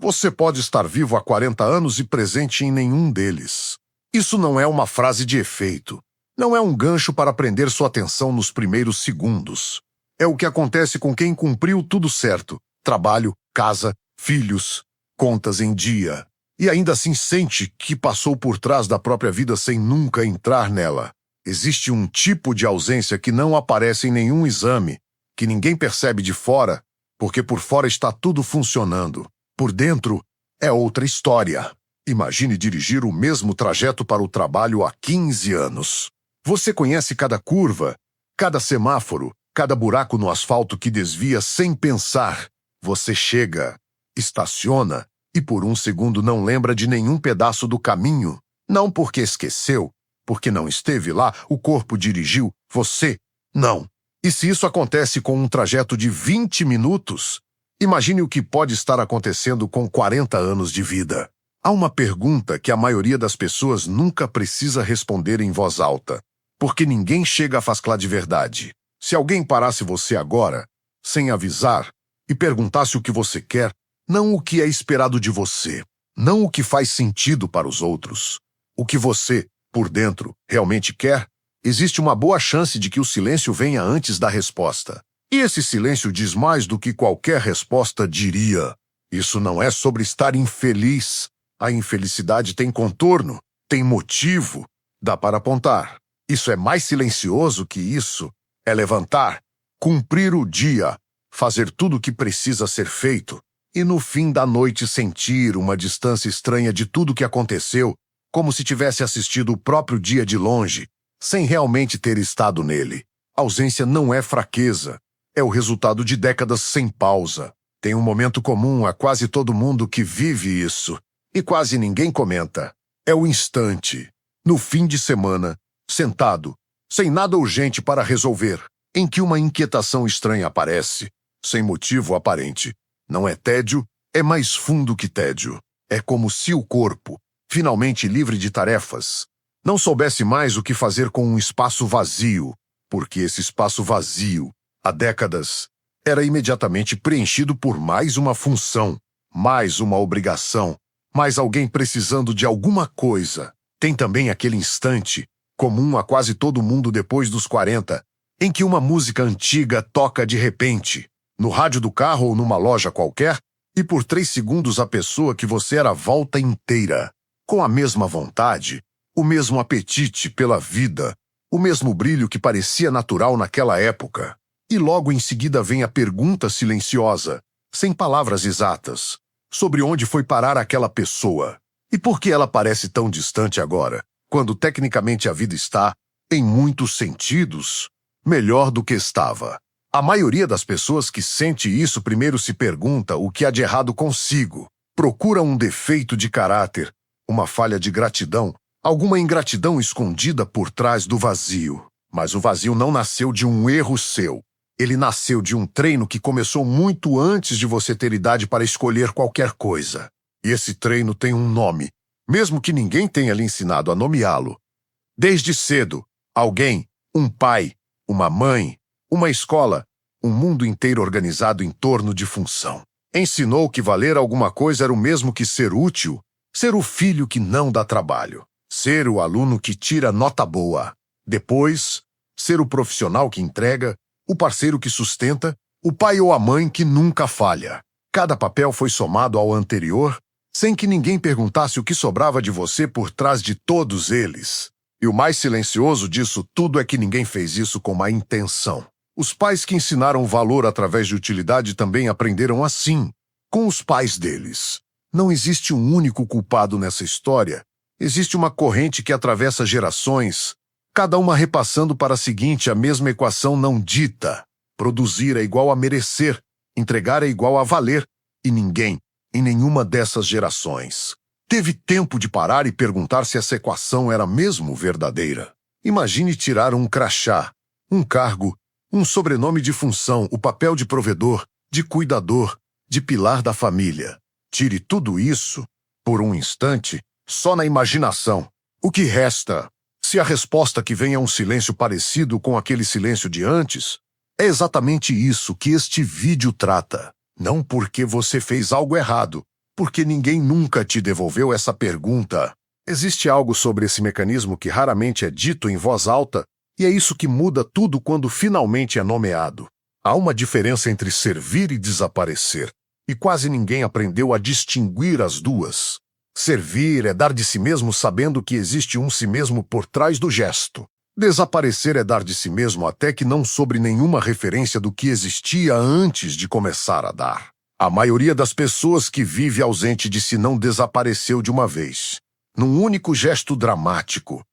Você pode estar vivo há 40 anos e presente em nenhum deles. Isso não é uma frase de efeito. Não é um gancho para prender sua atenção nos primeiros segundos. É o que acontece com quem cumpriu tudo certo. Trabalho, casa, filhos, contas em dia. E ainda assim sente que passou por trás da própria vida sem nunca entrar nela. Existe um tipo de ausência que não aparece em nenhum exame, que ninguém percebe de fora, porque por fora está tudo funcionando. Por dentro, é outra história. Imagine dirigir o mesmo trajeto para o trabalho há 15 anos. Você conhece cada curva, cada semáforo, cada buraco no asfalto que desvia sem pensar. Você chega, estaciona e por um segundo não lembra de nenhum pedaço do caminho. Não porque esqueceu, porque não esteve lá, o corpo dirigiu, você não. E se isso acontece com um trajeto de 20 minutos, imagine o que pode estar acontecendo com 40 anos de vida. Há uma pergunta que a maioria das pessoas nunca precisa responder em voz alta, porque ninguém chega a fasclar de verdade. Se alguém parasse você agora, sem avisar, e perguntasse o que você quer, não o que é esperado de você, não o que faz sentido para os outros, o que você, por dentro, realmente quer, existe uma boa chance de que o silêncio venha antes da resposta. E esse silêncio diz mais do que qualquer resposta diria. Isso não é sobre estar infeliz. A infelicidade tem contorno, tem motivo, dá para apontar. Isso é mais silencioso que isso. É levantar, cumprir o dia, fazer tudo o que precisa ser feito e no fim da noite sentir uma distância estranha de tudo que aconteceu, como se tivesse assistido o próprio dia de longe, sem realmente ter estado nele. A ausência não é fraqueza, é o resultado de décadas sem pausa. Tem um momento comum a quase todo mundo que vive isso, e quase ninguém comenta. É o instante, no fim de semana, sentado, sem nada urgente para resolver, em que uma inquietação estranha aparece, sem motivo aparente. Não é tédio, é mais fundo que tédio. É como se o corpo, finalmente livre de tarefas, não soubesse mais o que fazer com um espaço vazio, porque esse espaço vazio, há décadas, era imediatamente preenchido por mais uma função, mais uma obrigação, mais alguém precisando de alguma coisa. Tem também aquele instante, comum a quase todo mundo depois dos 40, em que uma música antiga toca de repente, no rádio do carro ou numa loja qualquer, e por 3 segundos a pessoa que você era volta inteira, com a mesma vontade, o mesmo apetite pela vida, o mesmo brilho que parecia natural naquela época. E logo em seguida vem a pergunta silenciosa, sem palavras exatas, sobre onde foi parar aquela pessoa. E por que ela parece tão distante agora, quando tecnicamente a vida está, em muitos sentidos, melhor do que estava. A maioria das pessoas que sente isso primeiro se pergunta o que há de errado consigo, procura um defeito de caráter, uma falha de gratidão, alguma ingratidão escondida por trás do vazio. Mas o vazio não nasceu de um erro seu. Ele nasceu de um treino que começou muito antes de você ter idade para escolher qualquer coisa. E esse treino tem um nome, mesmo que ninguém tenha lhe ensinado a nomeá-lo. Desde cedo, alguém, um pai, uma mãe, uma escola, um mundo inteiro organizado em torno de função, ensinou que valer alguma coisa era o mesmo que ser útil, ser o filho que não dá trabalho, ser o aluno que tira nota boa, depois, ser o profissional que entrega, o parceiro que sustenta, o pai ou a mãe que nunca falha. Cada papel foi somado ao anterior, sem que ninguém perguntasse o que sobrava de você por trás de todos eles. E o mais silencioso disso tudo é que ninguém fez isso com má intenção. Os pais que ensinaram valor através de utilidade também aprenderam assim, com os pais deles. Não existe um único culpado nessa história. Existe uma corrente que atravessa gerações, cada uma repassando para a seguinte a mesma equação não dita. Produzir é igual a merecer, entregar é igual a valer, e ninguém, em nenhuma dessas gerações, teve tempo de parar e perguntar se essa equação era mesmo verdadeira. Imagine tirar um crachá, um cargo, um sobrenome de função, o papel de provedor, de cuidador, de pilar da família. Tire tudo isso, por um instante, só na imaginação. O que resta, se a resposta que vem é um silêncio parecido com aquele silêncio de antes, é exatamente isso que este vídeo trata. Não porque você fez algo errado, Porque ninguém nunca te devolveu essa pergunta. Existe algo sobre esse mecanismo que raramente é dito em voz alta, e é isso que muda tudo quando finalmente é nomeado. Há uma diferença entre servir e desaparecer, e quase ninguém aprendeu a distinguir as duas. Servir é dar de si mesmo sabendo que existe um si mesmo por trás do gesto. Desaparecer é dar de si mesmo até que não sobre nenhuma referência do que existia antes de começar a dar. A maioria das pessoas que vive ausente de si não desapareceu de uma vez. Num único gesto dramático.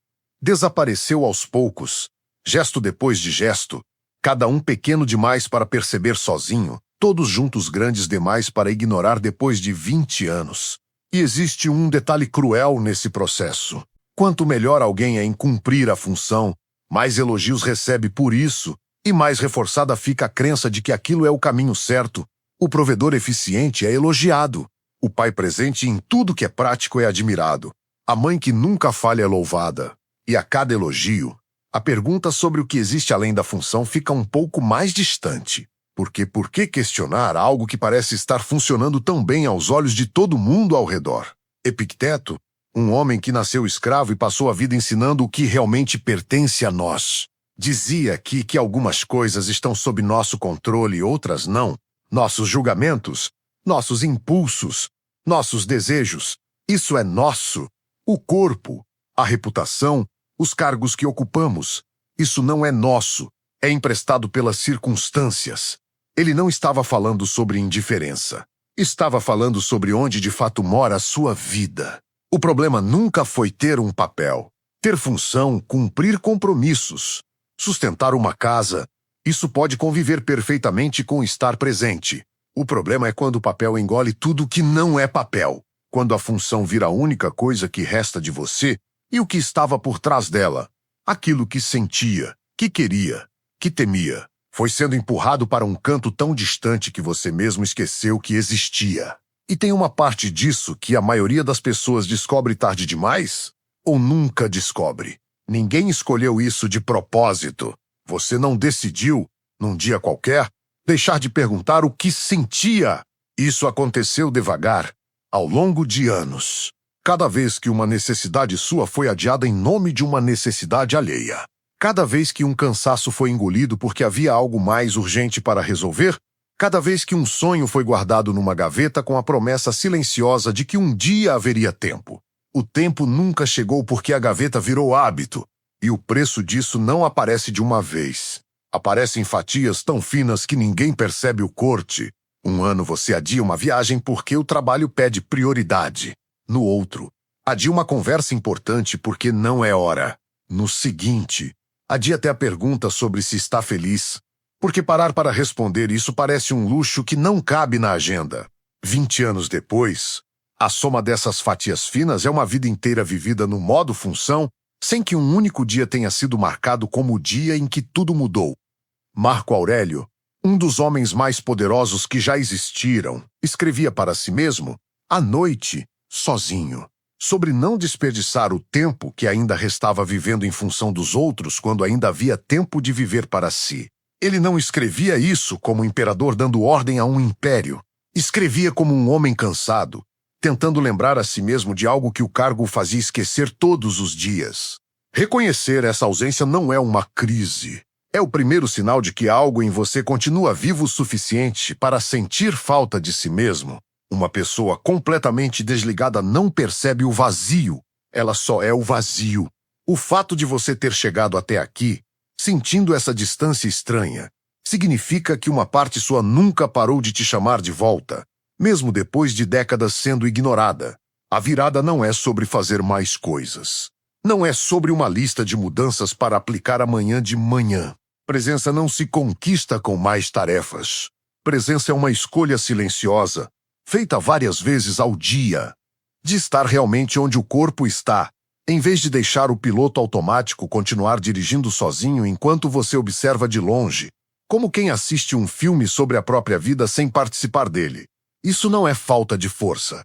Desapareceu aos poucos, gesto depois de gesto, cada um pequeno demais para perceber sozinho, todos juntos grandes demais para ignorar depois de 20 anos. E existe um detalhe cruel nesse processo. Quanto melhor alguém é em cumprir a função, mais elogios recebe por isso, e mais reforçada fica a crença de que aquilo é o caminho certo. O provedor eficiente é elogiado. O pai presente em tudo que é prático é admirado. A mãe que nunca falha é louvada. E a cada elogio, a pergunta sobre o que existe além da função fica um pouco mais distante. Porque por que questionar algo que parece estar funcionando tão bem aos olhos de todo mundo ao redor? Epicteto, um homem que nasceu escravo e passou a vida ensinando o que realmente pertence a nós, dizia aqui que algumas coisas estão sob nosso controle e outras não. Nossos julgamentos, nossos impulsos, nossos desejos, isso é nosso. O corpo, a reputação, os cargos que ocupamos, isso não é nosso, é emprestado pelas circunstâncias. Ele não estava falando sobre indiferença. Estava falando sobre onde de fato mora a sua vida. O problema nunca foi ter um papel, ter função, cumprir compromissos, sustentar uma casa. Isso pode conviver perfeitamente com estar presente. O problema é quando o papel engole tudo que não é papel, quando a função vira a única coisa que resta de você e o que estava por trás dela, aquilo que sentia, que queria, que temia, foi sendo empurrado para um canto tão distante que você mesmo esqueceu que existia. E tem uma parte disso que a maioria das pessoas descobre tarde demais ou nunca descobre. Ninguém escolheu isso de propósito. Você não decidiu, num dia qualquer, deixar de perguntar o que sentia. Isso aconteceu devagar, ao longo de anos. Cada vez que uma necessidade sua foi adiada em nome de uma necessidade alheia. Cada vez que um cansaço foi engolido porque havia algo mais urgente para resolver. Cada vez que um sonho foi guardado numa gaveta com a promessa silenciosa de que um dia haveria tempo. O tempo nunca chegou porque a gaveta virou hábito. E o preço disso não aparece de uma vez. Aparece em fatias tão finas que ninguém percebe o corte. Um ano você adia uma viagem porque o trabalho pede prioridade. No outro, adia uma conversa importante porque não é hora. No seguinte, adia até a pergunta sobre se está feliz. Porque parar para responder isso parece um luxo que não cabe na agenda. 20 anos depois, a soma dessas fatias finas é uma vida inteira vivida no modo função, sem que um único dia tenha sido marcado como o dia em que tudo mudou. Marco Aurélio, um dos homens mais poderosos que já existiram, escrevia para si mesmo, à noite, sozinho, sobre não desperdiçar o tempo que ainda restava vivendo em função dos outros quando ainda havia tempo de viver para si. Ele não escrevia isso como um imperador dando ordem a um império. Escrevia como um homem cansado, tentando lembrar a si mesmo de algo que o cargo o fazia esquecer todos os dias. Reconhecer essa ausência não é uma crise. É o primeiro sinal de que algo em você continua vivo o suficiente para sentir falta de si mesmo. Uma pessoa completamente desligada não percebe o vazio. Ela só é o vazio. O fato de você ter chegado até aqui, sentindo essa distância estranha, significa que uma parte sua nunca parou de te chamar de volta, mesmo depois de décadas sendo ignorada. A virada não é sobre fazer mais coisas. Não é sobre uma lista de mudanças para aplicar amanhã de manhã. Presença não se conquista com mais tarefas. Presença é uma escolha silenciosa, feita várias vezes ao dia, de estar realmente onde o corpo está, em vez de deixar o piloto automático continuar dirigindo sozinho enquanto você observa de longe, como quem assiste um filme sobre a própria vida sem participar dele. Isso não é falta de força.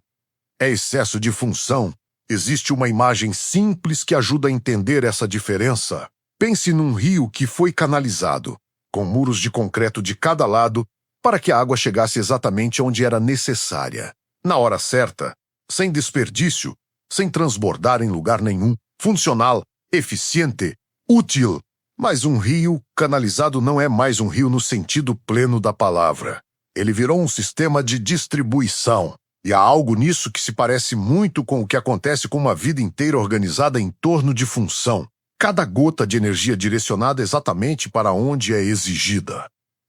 É excesso de função. Existe uma imagem simples que ajuda a entender essa diferença. Pense num rio que foi canalizado, com muros de concreto de cada lado, para que a água chegasse exatamente onde era necessária. na hora certa, sem desperdício, sem transbordar em lugar nenhum, funcional, eficiente, útil. Mas um rio canalizado não é mais um rio no sentido pleno da palavra. Ele virou um sistema de distribuição. E há algo nisso que se parece muito com o que acontece com uma vida inteira organizada em torno de função. Cada gota de energia direcionada exatamente para onde é exigida.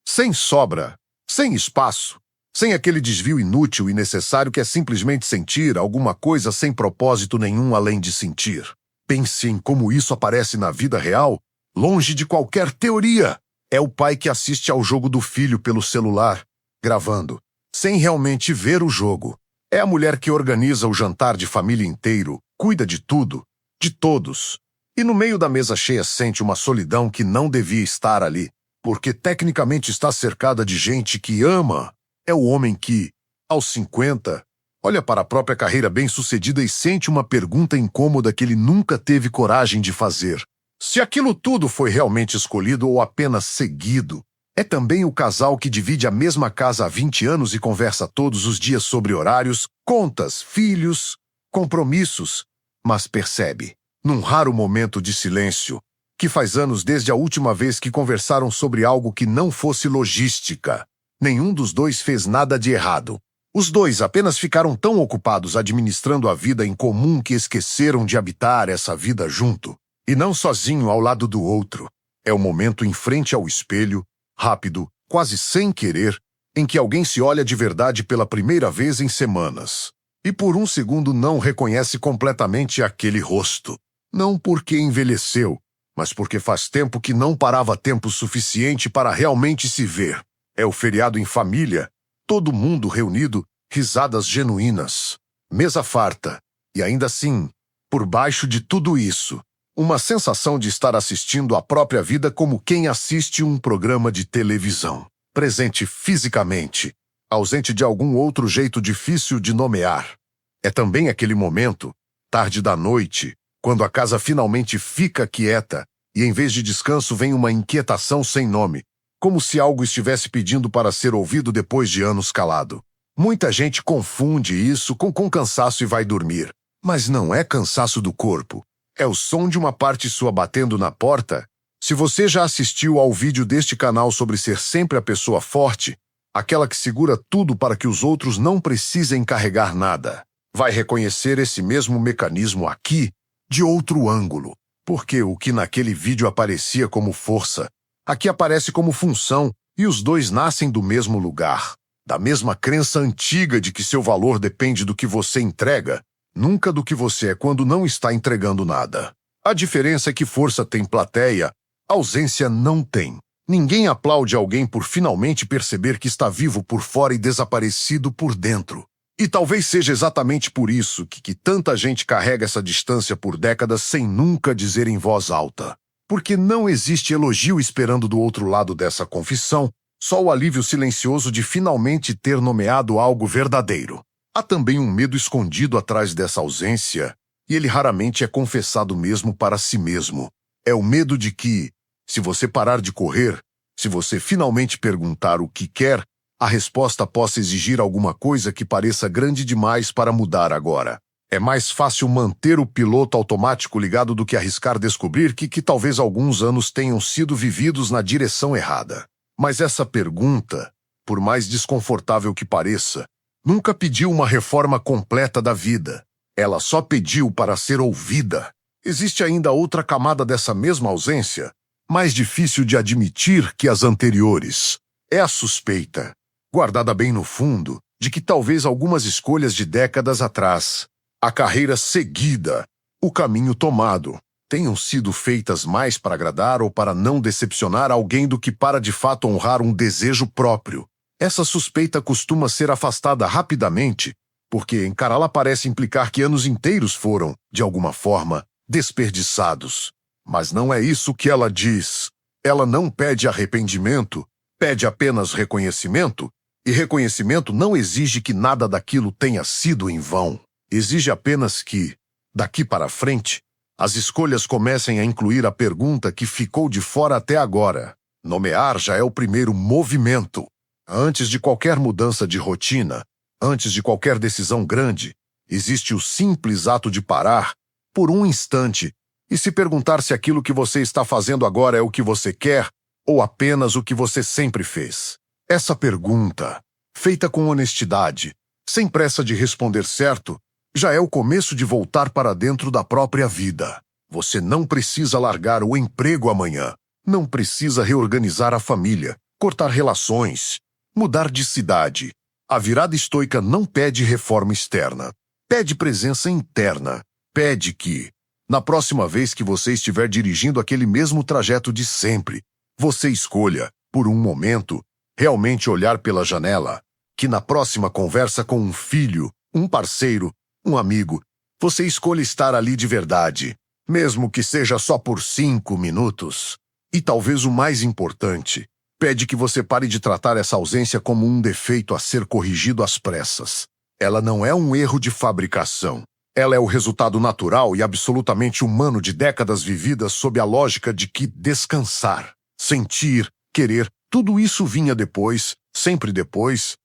Sem sobra, sem espaço, sem aquele desvio inútil e necessário que é simplesmente sentir alguma coisa sem propósito nenhum além de sentir. Pense em como isso aparece na vida real, longe de qualquer teoria. É o pai que assiste ao jogo do filho pelo celular, gravando, sem realmente ver o jogo. É a mulher que organiza o jantar de família inteiro, cuida de tudo, de todos. E no meio da mesa cheia sente uma solidão que não devia estar ali, porque tecnicamente está cercada de gente que ama. É o homem que, aos 50, olha para a própria carreira bem-sucedida e sente uma pergunta incômoda que ele nunca teve coragem de fazer. Se aquilo tudo foi realmente escolhido ou apenas seguido. É também o casal que divide a mesma casa há 20 anos e conversa todos os dias sobre horários, contas, filhos, compromissos, mas percebe, num raro momento de silêncio, que faz anos desde a última vez que conversaram sobre algo que não fosse logística. Nenhum dos dois fez nada de errado. Os dois apenas ficaram tão ocupados administrando a vida em comum que esqueceram de habitar essa vida junto, e não sozinho ao lado do outro. É o momento em frente ao espelho, rápido, quase sem querer, em que alguém se olha de verdade pela primeira vez em semanas. E por um segundo não reconhece completamente aquele rosto. Não porque envelheceu, mas porque faz tempo que não parava tempo suficiente para realmente se ver. É o feriado em família, todo mundo reunido, risadas genuínas, mesa farta. E ainda assim, por baixo de tudo isso, uma sensação de estar assistindo a própria vida como quem assiste um programa de televisão. Presente fisicamente, ausente de algum outro jeito difícil de nomear. É também aquele momento, tarde da noite, quando a casa finalmente fica quieta e em vez de descanso vem uma inquietação sem nome, como se algo estivesse pedindo para ser ouvido depois de anos calado. Muita gente confunde isso com cansaço e vai dormir. Mas não é cansaço do corpo. É o som de uma parte sua batendo na porta. Se você já assistiu ao vídeo deste canal sobre ser sempre a pessoa forte, aquela que segura tudo para que os outros não precisem carregar nada, vai reconhecer esse mesmo mecanismo aqui, de outro ângulo. Porque o que naquele vídeo aparecia como força, aqui aparece como função, e os dois nascem do mesmo lugar, da mesma crença antiga de que seu valor depende do que você entrega, nunca do que você é quando não está entregando nada. A diferença é que força tem plateia, ausência não tem. Ninguém aplaude alguém por finalmente perceber que está vivo por fora e desaparecido por dentro. E talvez seja exatamente por isso que tanta gente carrega essa distância por décadas sem nunca dizer em voz alta. Porque não existe elogio esperando do outro lado dessa confissão, só o alívio silencioso de finalmente ter nomeado algo verdadeiro. Há também um medo escondido atrás dessa ausência, e ele raramente é confessado mesmo para si mesmo. É o medo de que, se você parar de correr, se você finalmente perguntar o que quer, a resposta possa exigir alguma coisa que pareça grande demais para mudar agora. É mais fácil manter o piloto automático ligado do que arriscar descobrir que talvez alguns anos tenham sido vividos na direção errada. Mas essa pergunta, por mais desconfortável que pareça, nunca pediu uma reforma completa da vida. Ela só pediu para ser ouvida. Existe ainda outra camada dessa mesma ausência, mais difícil de admitir que as anteriores. É a suspeita, guardada bem no fundo, de que talvez algumas escolhas de décadas atrás, a carreira seguida, o caminho tomado, tenham sido feitas mais para agradar ou para não decepcionar alguém do que para de fato honrar um desejo próprio. Essa suspeita costuma ser afastada rapidamente, porque encará-la parece implicar que anos inteiros foram, de alguma forma, desperdiçados. Mas não é isso que ela diz. Ela não pede arrependimento, pede apenas reconhecimento, e reconhecimento não exige que nada daquilo tenha sido em vão. Exige apenas que, daqui para frente, as escolhas comecem a incluir a pergunta que ficou de fora até agora. Nomear já é o primeiro movimento. Antes de qualquer mudança de rotina, Antes de qualquer decisão grande, existe o simples ato de parar, por um instante, e se perguntar se aquilo que você está fazendo agora é o que você quer ou apenas o que você sempre fez. Essa pergunta, feita com honestidade, sem pressa de responder certo, já é o começo de voltar para dentro da própria vida. Você não precisa largar o emprego amanhã. Não precisa reorganizar a família, cortar relações, mudar de cidade. A virada estoica não pede reforma externa. Pede presença interna. Pede que, na próxima vez que você estiver dirigindo aquele mesmo trajeto de sempre, você escolha, por um momento, realmente olhar pela janela. Que na próxima conversa com um filho, um parceiro, um amigo, você escolha estar ali de verdade, mesmo que seja só por 5 minutos. E talvez o mais importante, pede que você pare de tratar essa ausência como um defeito a ser corrigido às pressas. Ela não é um erro de fabricação. Ela é o resultado natural e absolutamente humano de décadas vividas sob a lógica de que descansar, sentir, querer, tudo isso vinha depois, sempre depois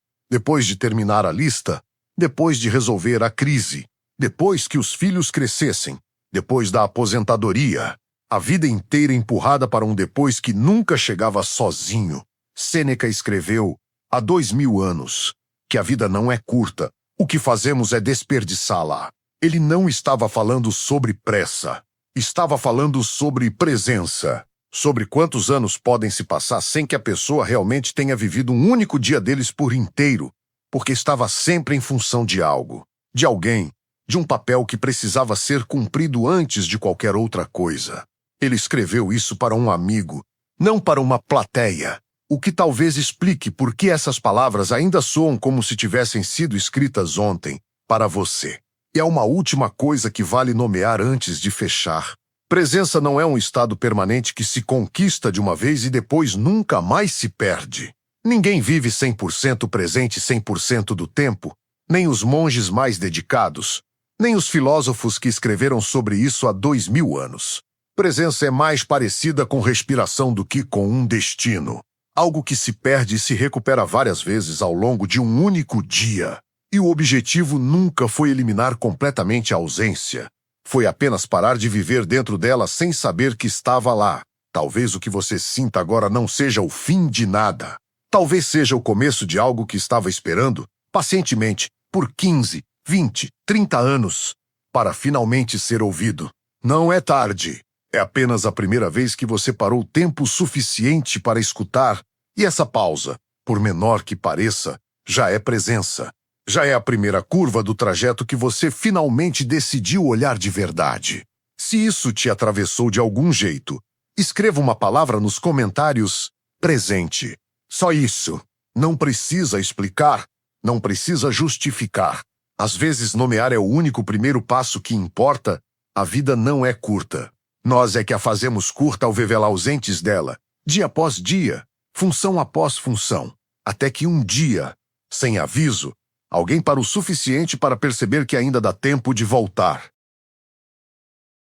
de terminar a lista, depois de resolver a crise, depois que os filhos crescessem, depois da aposentadoria. A vida inteira empurrada para um depois que nunca chegava sozinho. Sêneca escreveu, há 2000 anos, que a vida não é curta, o que fazemos é desperdiçá-la. Ele não estava falando sobre pressa, estava falando sobre presença, sobre quantos anos podem se passar sem que a pessoa realmente tenha vivido um único dia deles por inteiro, porque estava sempre em função de algo, de alguém, de um papel que precisava ser cumprido antes de qualquer outra coisa. Ele escreveu isso para um amigo, não para uma plateia, o que talvez explique por que essas palavras ainda soam como se tivessem sido escritas ontem, para você. E há uma última coisa que vale nomear antes de fechar. Presença não é um estado permanente que se conquista de uma vez e depois nunca mais se perde. Ninguém vive 100% presente 100% do tempo, nem os monges mais dedicados, nem os filósofos que escreveram sobre isso há 2000 anos. Presença é mais parecida com respiração do que com um destino. Algo que se perde e se recupera várias vezes ao longo de um único dia. E o objetivo nunca foi eliminar completamente a ausência. Foi apenas parar de viver dentro dela sem saber que estava lá. Talvez o que você sinta agora não seja o fim de nada. Talvez seja o começo de algo que estava esperando, pacientemente, por 15, 20, 30 anos, para finalmente ser ouvido. Não é tarde. É apenas a primeira vez que você parou tempo suficiente para escutar, e essa pausa, por menor que pareça, já é presença. Já é a primeira curva do trajeto que você finalmente decidiu olhar de verdade. Se isso te atravessou de algum jeito, escreva uma palavra nos comentários presente. Só isso. Não precisa explicar, não precisa justificar. Às vezes nomear é o único primeiro passo que importa. A vida não é curta. Nós é que a fazemos curta ao viver ausentes dela, dia após dia, função após função, até que um dia, sem aviso, alguém para o suficiente para perceber que ainda dá tempo de voltar.